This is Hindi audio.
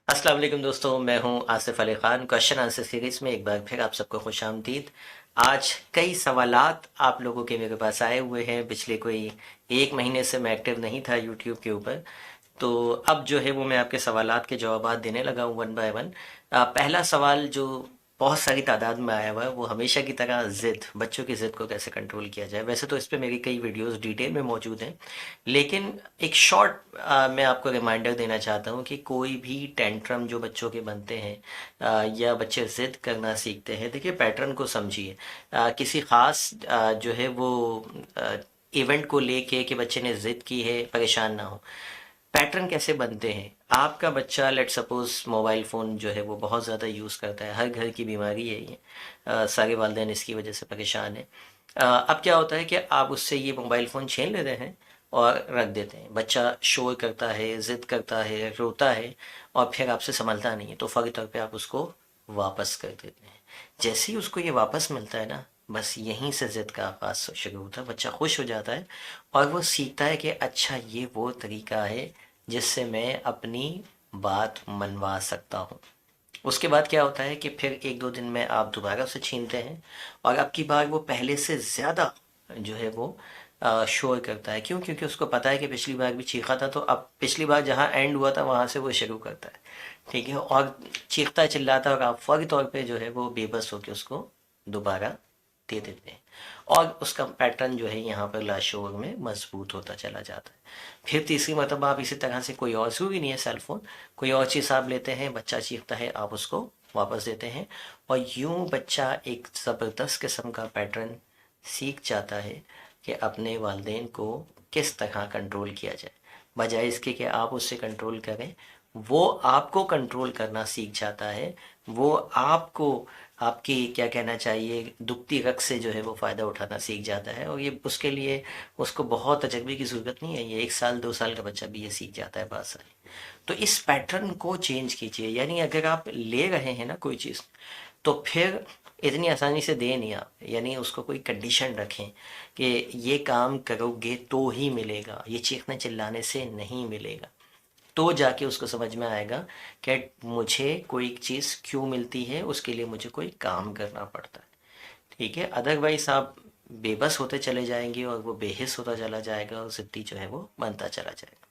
अस्सलाम वालेकुम दोस्तों, मैं हूं Asif Ali Khan. Question answer series में एक बार फिर आप सबको खुशामदीद। आज कई सवालात आप लोगों के मेरे पास आए हुए हैं। पिछले कोई 1 महीने से मैं एक्टिव नहीं था यूट्यूब के ऊपर, तो अब जो है वो मैं आपके सवालात के जवाबात देने लगा हूँ वन बाय वन। पहला सवाल जो बहुत सारी तादाद में आया हुआ है वो हमेशा की तरह ज़िद, बच्चों की ज़िद को कैसे कंट्रोल किया जाए। वैसे तो इस पे मेरी कई वीडियोस डिटेल में मौजूद हैं, लेकिन एक शॉर्ट मैं आपको रिमाइंडर देना चाहता हूँ कि कोई भी टेंट्रम जो बच्चों के बनते हैं या बच्चे ज़िद करना सीखते हैं, देखिए पैटर्न को समझिए। किसी ख़ास जो है वो इवेंट को लेके कि बच्चे ने ज़िद की है, परेशान ना हो। पैटर्न कैसे बनते हैं? आपका बच्चा लेट सपोज मोबाइल फ़ोन जो है वो बहुत ज़्यादा यूज़ करता है, हर घर की बीमारी है ये। सारे वालिदैन इसकी वजह से परेशान हैं। अब क्या होता है कि आप उससे ये मोबाइल फ़ोन छीन लेते हैं और रख देते हैं। बच्चा शोर करता है, ज़िद करता है, रोता है और फिर आपसे संभलता नहीं है, तो फ़ौरी तौर पे आप उसको वापस कर देते हैं। जैसे ही उसको ये वापस मिलता है ना, बस यहीं से ज़िद का आगाज़ शुरू होता है। बच्चा खुश हो जाता है और वो सीखता है कि अच्छा ये वो तरीका है जिससे मैं अपनी बात मनवा सकता हूँ। उसके बाद क्या होता है कि फिर 1-2 दिन में आप दोबारा उसे छीनते हैं और अब की बार वो पहले से ज़्यादा जो है वो शोर करता है। क्यों? क्योंकि उसको पता है कि पिछली बार भी चीखा था, तो अब पिछली बार जहाँ एंड हुआ था वहाँ से वो शुरू करता है। ठीक है? और चीखता है, चिल्लाता है और आप फौरी तौर पे जो है वो बेबस होकर उसको दोबारा दे देते हैं। और उसका पैटर्न जो है यहाँ पर लाशोर में मजबूत होता चला जाता है। फिर तीसरी मरतबा आप इसी तरह से, कोई और ज़रूरी नहीं है सेल फ़ोन, कोई और चीज़ आप लेते हैं, बच्चा चीखता है, आप उसको वापस देते हैं और यूं बच्चा एक ज़बरदस्त किस्म का पैटर्न सीख जाता है कि अपने वालिदैन को किस तरह कंट्रोल किया जाए। बजाय इसके कि आप उससे कंट्रोल करें, वो आपको कंट्रोल करना सीख जाता है। वो आपको, आपकी क्या कहना चाहिए, दुखती रग से जो है वो फ़ायदा उठाना सीख जाता है। और ये उसके लिए उसको बहुत तजर्बे की ज़रूरत नहीं है, ये 1 साल 2 साल का बच्चा भी ये सीख जाता है बासानी। तो इस पैटर्न को चेंज कीजिए। यानी अगर आप ले रहे हैं ना कोई चीज़, तो फिर इतनी आसानी से दे नहीं आप, यानी उसको कोई कंडीशन रखें कि ये काम करोगे तो ही मिलेगा, ये चीखने चिल्लाने से नहीं मिलेगा। तो जाके उसको समझ में आएगा कि मुझे कोई चीज़ क्यों मिलती है, उसके लिए मुझे कोई काम करना पड़ता है। ठीक है? अदरवाइज आप बेबस होते चले जाएंगे और वो बेहिस होता चला जाएगा और ज़िद्दी जो है वो बनता चला जाएगा।